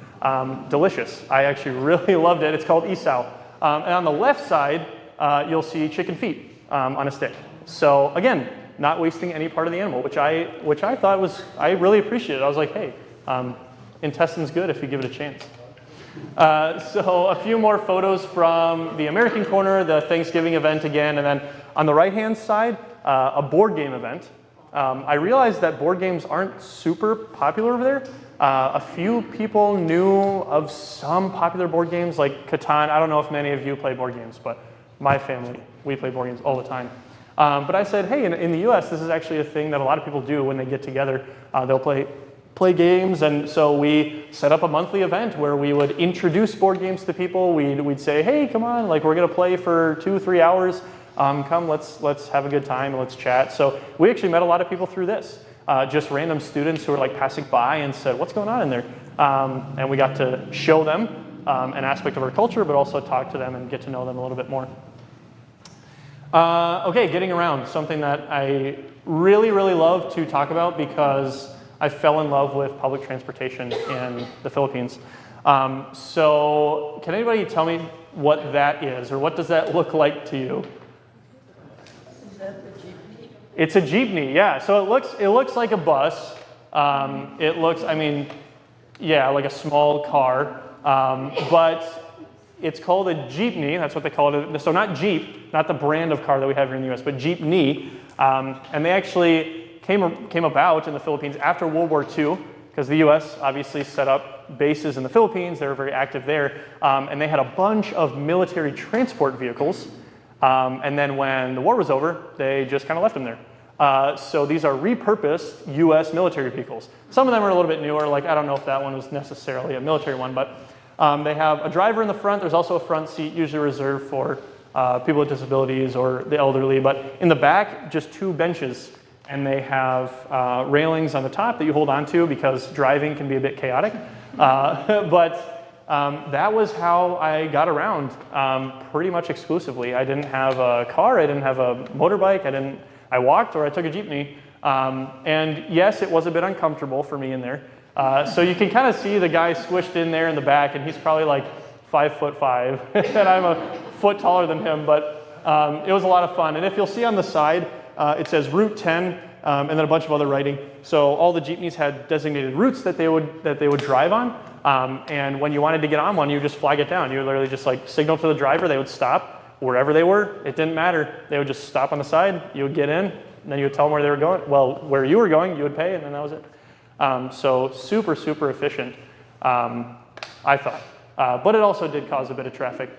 Delicious. I actually really loved it. It's called isaw. And on the left side, you'll see chicken feet on a stick. So again, not wasting any part of the animal, which I thought was, I really appreciated. I was like, hey, intestine's good if you give it a chance. So a few more photos from the American corner, the Thanksgiving event again, and then on the right-hand side, a board game event. I realized that board games aren't super popular over there. A few people knew of some popular board games like Catan. I don't know if many of you play board games, but my family, we play board games all the time. But I said, hey, in the US, this is actually a thing that a lot of people do when they get together. They'll play games, and so we set up a monthly event where we would introduce board games to people. We'd say, hey, come on, like we're gonna play for 2-3 hours. Come, let's have a good time, let's chat. So we actually met a lot of people through this. Just random students who were like passing by and said, what's going on in there? And we got to show them an aspect of our culture, but also talk to them and get to know them a little bit more. Okay, getting around, something that I really, really love to talk about because I fell in love with public transportation in the Philippines. So can anybody tell me what that is, or what does that look like to you? It's a jeepney, yeah. So it looks like a bus. It looks, I mean, yeah, like a small car. But it's called a jeepney. That's what they call it. So not Jeep, not the brand of car that we have here in the U.S., but jeepney. And they actually came about in the Philippines after World War II, because the U.S. obviously set up bases in the Philippines. They were very active there, and they had a bunch of military transport vehicles. And then when the war was over, they just kind of left them there. So these are repurposed U.S. military vehicles. Some of them are a little bit newer, like I don't know if that one was necessarily a military one, but they have a driver in the front. There's also a front seat, usually reserved for people with disabilities or the elderly. But in the back, just 2 benches, and they have railings on the top that you hold onto because driving can be a bit chaotic. But that was how I got around pretty much exclusively. I didn't have a car, I didn't have a motorbike, I walked or I took a jeepney. And yes, it was a bit uncomfortable for me in there. So you can kind of see the guy squished in there in the back, and he's probably like 5'5", and I'm a foot taller than him, but it was a lot of fun. And if you'll see on the side, it says Route 10, and then a bunch of other writing. So all the jeepneys had designated routes that they would drive on. And when you wanted to get on one, you just flag it down. You would literally just like signal to the driver. They would stop wherever they were. It didn't matter. They would just stop on the side. You would get in, and then you would tell them where they were going. Well, where you were going, you would pay, and then that was it. So super, super efficient, I thought. But it also did cause a bit of traffic.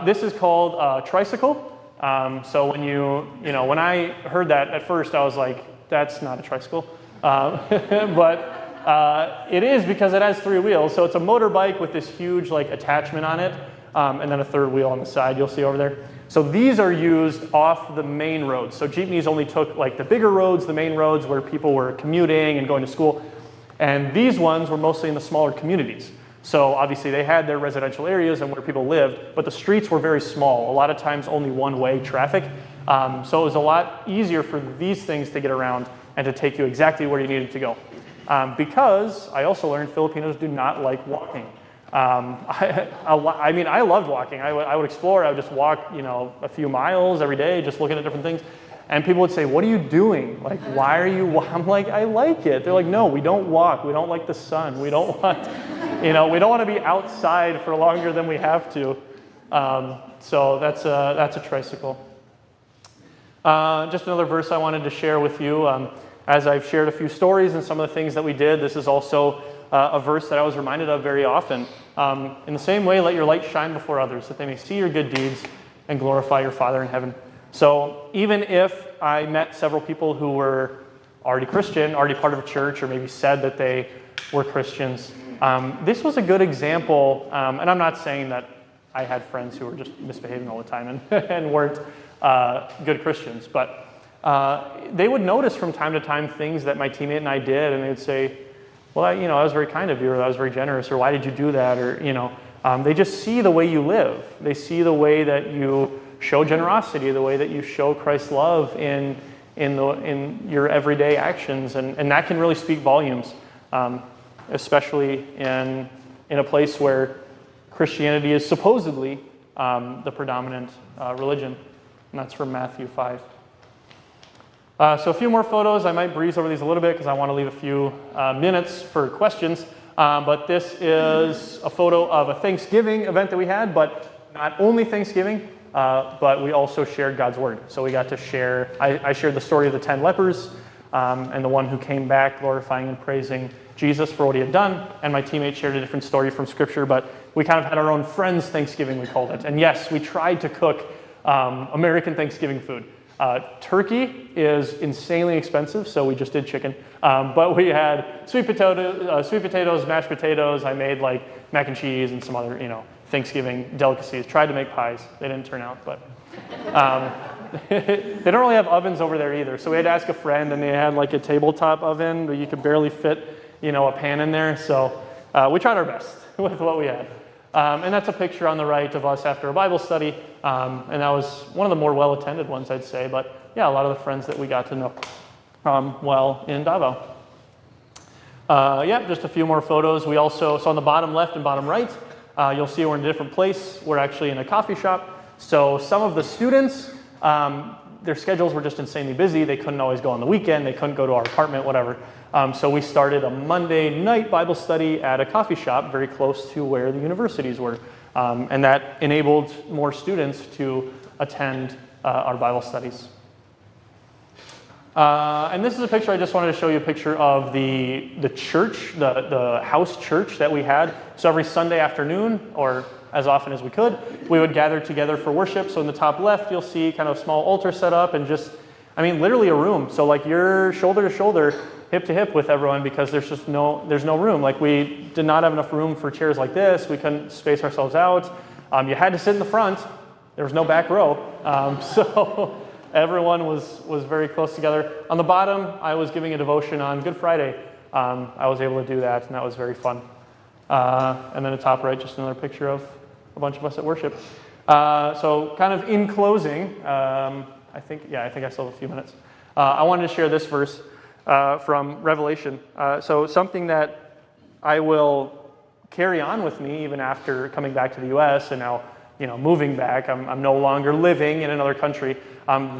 This is called a tricycle. So when I heard that at first, I was like, that's not a tricycle. But it is because it has 3 wheels. So it's a motorbike with this huge like attachment on it, and then a 3rd wheel on the side you'll see over there. So these are used off the main roads. So jeepneys only took like the bigger roads, the main roads where people were commuting and going to school. And these ones were mostly in the smaller communities. So obviously they had their residential areas and where people lived, but the streets were very small. A lot of times only one-way traffic. So it was a lot easier for these things to get around and to take you exactly where you needed to go. Because I also learned Filipinos do not like walking. I mean, I loved walking. I would explore. I would just walk, a few miles every day, just looking at different things. And people would say, "What are you doing? Like, why are you?" I'm like, "I like it." They're like, "No, we don't walk. We don't like the sun. We don't want, we don't want to be outside for longer than we have to." So that's a tricycle. Just another verse I wanted to share with you. As I've shared a few stories and some of the things that we did, this is also a verse that I was reminded of very often. In the same way, let your light shine before others, that they may see your good deeds and glorify your Father in heaven. So even if I met several people who were already Christian, already part of a church, or maybe said that they were Christians, this was a good example. And I'm not saying that I had friends who were just misbehaving all the time and weren't good Christians, but they would notice from time to time things that my teammate and I did, and they would say, "Well, I was very kind of you, or I was very generous, or why did you do that?" Or they just see the way you live. They see the way that you show generosity, the way that you show Christ's love in your everyday actions, and that can really speak volumes, especially in a place where Christianity is supposedly the predominant religion, and that's from Matthew 5. So a few more photos. I might breeze over these a little bit because I want to leave a few minutes for questions. But this is a photo of a Thanksgiving event that we had, but not only Thanksgiving, but we also shared God's Word. So we got to share, I shared the story of the 10 lepers and the one who came back glorifying and praising Jesus for what he had done. And my teammate shared a different story from Scripture, but we kind of had our own Friends Thanksgiving, we called it. And yes, we tried to cook American Thanksgiving food. Turkey is insanely expensive, so we just did chicken. But we had sweet potatoes, mashed potatoes. I made like mac and cheese and some other, Thanksgiving delicacies. Tried to make pies. They didn't turn out, but they don't really have ovens over there either. So we had to ask a friend, and they had like a tabletop oven, but you could barely fit, a pan in there. So we tried our best with what we had. And that's a picture on the right of us after a Bible study. And that was one of the more well-attended ones, I'd say. But yeah, a lot of the friends that we got to know well in Davao. Just a few more photos. We also, so on the bottom left and bottom right, you'll see we're in a different place. We're actually in a coffee shop. So some of the students, their schedules were just insanely busy. They couldn't always go on the weekend. They couldn't go to our apartment, whatever. So we started a Monday night Bible study at a coffee shop very close to where the universities were. And that enabled more students to attend our Bible studies. And this is a picture, I just wanted to show you a picture of the church, the house church that we had. So every Sunday afternoon, or as often as we could, we would gather together for worship. So in the top left, you'll see kind of a small altar set up and just, literally a room. So like you're shoulder to shoulder, hip to hip with everyone because there's no room. Like we did not have enough room for chairs like this. We couldn't space ourselves out. You had to sit in the front. There was no back row. So everyone was very close together. On the bottom, I was giving a devotion on Good Friday. I was able to do that, and that was very fun. And then the top right, just another picture of a bunch of us at worship. So kind of in closing, I think I still have a few minutes. I wanted to share this verse from Revelation. So something that I will carry on with me even after coming back to the U.S. and now moving back. I'm no longer living in another country.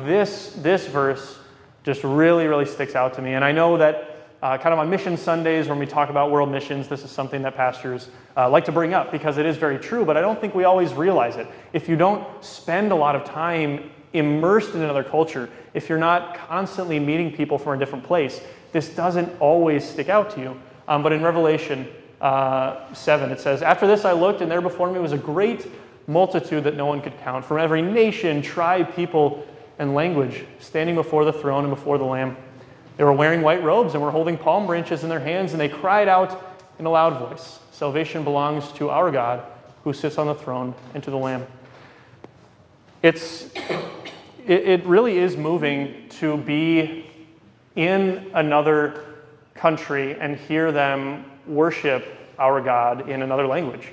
This verse just really, really sticks out to me. And I know that kind of on Mission Sundays when we talk about world missions, this is something that pastors like to bring up because it is very true, but I don't think we always realize it. If you don't spend a lot of time immersed in another culture, if you're not constantly meeting people from a different place, this doesn't always stick out to you. But in Revelation 7, it says, "After this I looked, and there before me was a great multitude that no one could count, from every nation, tribe, people, and language, standing before the throne and before the Lamb. They were wearing white robes and were holding palm branches in their hands, and they cried out in a loud voice, 'Salvation belongs to our God, who sits on the throne, and to the Lamb.'" It really is moving to be in another country and hear them worship our God in another language.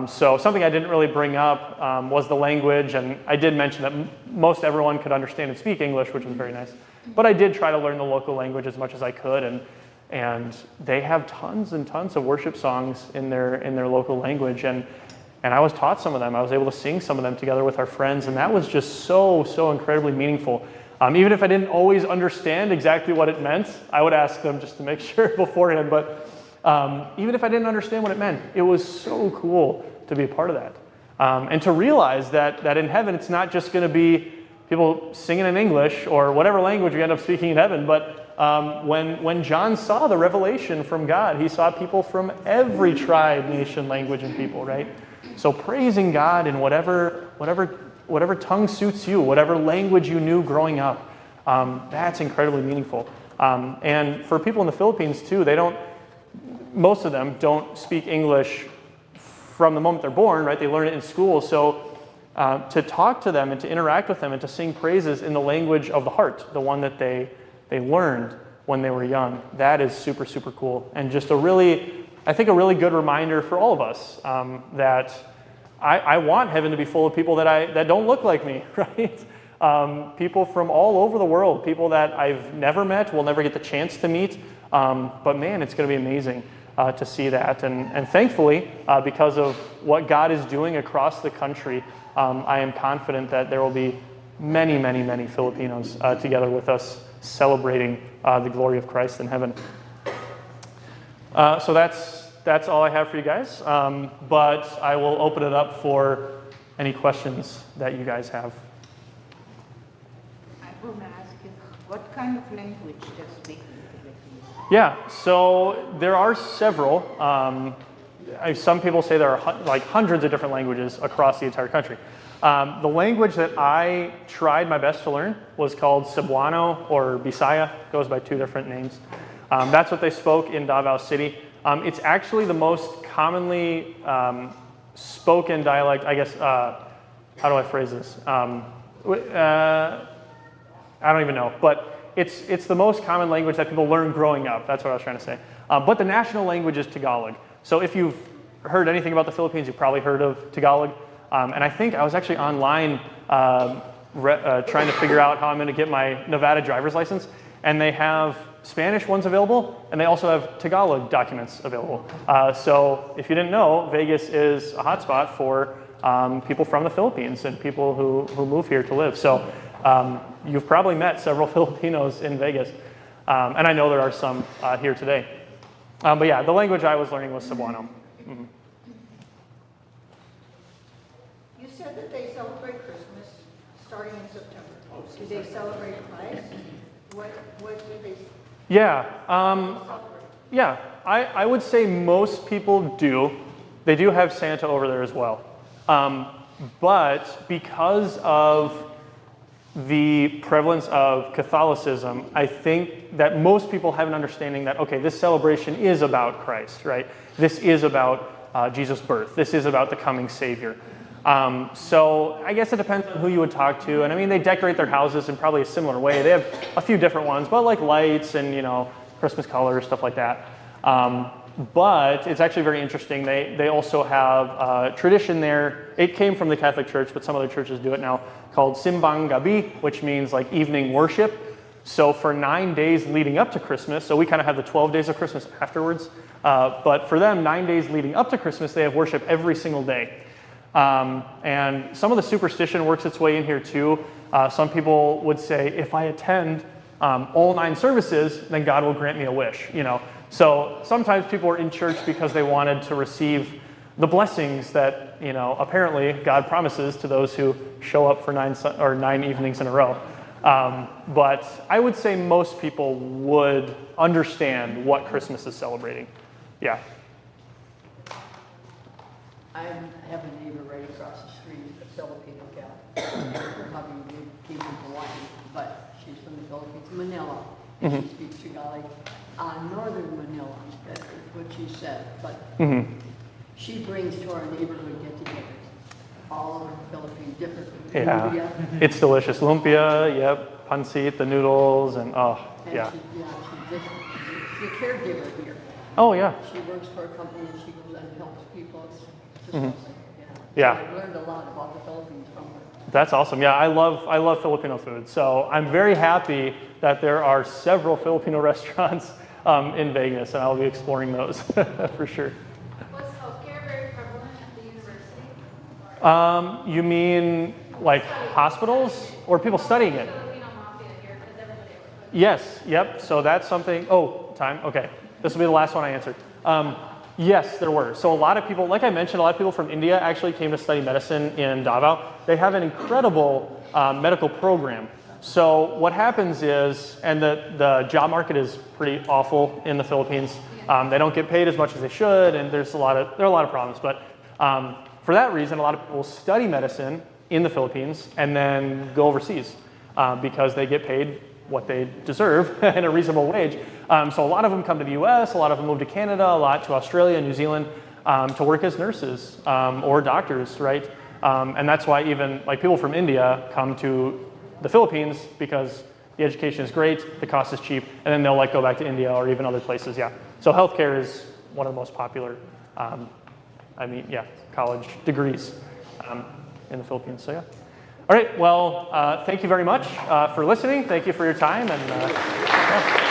So something I didn't really bring up was the language, and I did mention that most everyone could understand and speak English, which was very nice. But I did try to learn the local language as much as I could, and they have tons and tons of worship songs in their local language, and I was taught some of them. I was able to sing some of them together with our friends, and that was just so incredibly meaningful. Even if I didn't always understand exactly what it meant, I would ask them just to make sure beforehand, but even if I didn't understand what it meant, it was so cool to be a part of that. And to realize that in heaven, it's not just going to be people singing in English or whatever language we end up speaking in heaven, but when John saw the revelation from God, he saw people from every tribe, nation, language, and people, right? So praising God in whatever tongue suits you, whatever language you knew growing up, that's incredibly meaningful. And for people in the Philippines too, most of them don't speak English from the moment they're born, right? They learn it in school. So to talk to them and to interact with them and to sing praises in the language of the heart, the one that they learned when they were young, that is super cool. And just a really good reminder for all of us that I want heaven to be full of people that don't look like me, right? People from all over the world, people that I've never met, will never get the chance to meet. But man, it's going to be amazing to see that. And thankfully, because of what God is doing across the country, I am confident that there will be many Filipinos together with us celebrating the glory of Christ in heaven. So that's all I have for you guys. But I will open it up for any questions that you guys have. I want to ask you, what kind of language does speak in the Philippines? Yeah, so there are several. Some people say there are like hundreds of different languages across the entire country. The language that I tried my best to learn was called Cebuano or Bisaya. It goes by two different names. That's what they spoke in Davao City. It's actually the most commonly spoken dialect, I guess. How do I phrase this? I don't even know, but it's the most common language that people learn growing up. That's what I was trying to say. But the national language is Tagalog. So if you've heard anything about the Philippines, you've probably heard of Tagalog. And I think I was actually online trying to figure out how I'm going to get my Nevada driver's license. And they have Spanish ones available, and they also have Tagalog documents available. So if you didn't know, Vegas is a hotspot for people from the Philippines and people who move here to live. So you've probably met several Filipinos in Vegas. And I know there are some here today. But yeah, the language I was learning was Cebuano. Mm-hmm. You said that they celebrate Christmas starting in September. Do they celebrate Christ? What do they celebrate? Yeah, I would say most people do. They do have Santa over there as well. But because of the prevalence of Catholicism, I think that most people have an understanding that, okay, this celebration is about Christ, right? This is about Jesus' birth. This is about the coming Savior. So I guess it depends on who you would talk to. And I mean, they decorate their houses in probably a similar way. They have a few different ones, but like lights and, Christmas colors, stuff like that. But it's actually very interesting. They also have a tradition there. It came from the Catholic Church, but some other churches do it now, called Simbang Gabi, which means like evening worship. So for 9 days leading up to Christmas, so we kind of have the 12 days of Christmas afterwards. But for them, 9 days leading up to Christmas, they have worship every single day. And some of the superstition works its way in here too. Some people would say, if I attend all 9 services, then God will grant me a wish, you know. So sometimes people are in church because they wanted to receive the blessings that, you know, apparently God promises to those who show up for 9 evenings in a row. But I would say most people would understand what Christmas is celebrating. Yeah. I have a neighbor right across the street, a Filipino gal. Her hubby came from Hawaii, but she's from the Philippines, Manila. And she speaks Tagalog, northern Manila, that's what she said. But she brings to our neighborhood get-togethers all over the Philippines, different from Yeah, India. it's delicious. Lumpia, yep, pancit, the noodles, and oh, And yeah. she's a caregiver here. Oh, yeah. She works for a company and she goes and helps people. It's just awesome. Yeah. So I've learned a lot about the Philippines from her. That's awesome. Yeah, I love Filipino food. So I'm very happy that there are several Filipino restaurants in Vegas, and I'll be exploring those for sure. Was healthcare very prevalent at the university? You mean like hospitals or people studying it? Filipino mafia here, because everybody was. Yes, yep. So that's something. Oh, time. Okay. This will be the last one I answered. Yes, there were. So a lot of people, like I mentioned, a lot of people from India actually came to study medicine in Davao. They have an incredible medical program. So what happens is, and the job market is pretty awful in the Philippines. They don't get paid as much as they should, and there are a lot of problems. But for that reason, a lot of people study medicine in the Philippines and then go overseas because they get paid what they deserve in a reasonable wage. So a lot of them come to the US, a lot of them move to Canada, a lot to Australia, New Zealand to work as nurses or doctors, right? And that's why even like people from India come to the Philippines because the education is great, the cost is cheap, and then they'll like go back to India or even other places, yeah. So healthcare is one of the most popular, college degrees in the Philippines, so yeah. All right, well, thank you very much for listening. Thank you for your time, and yeah.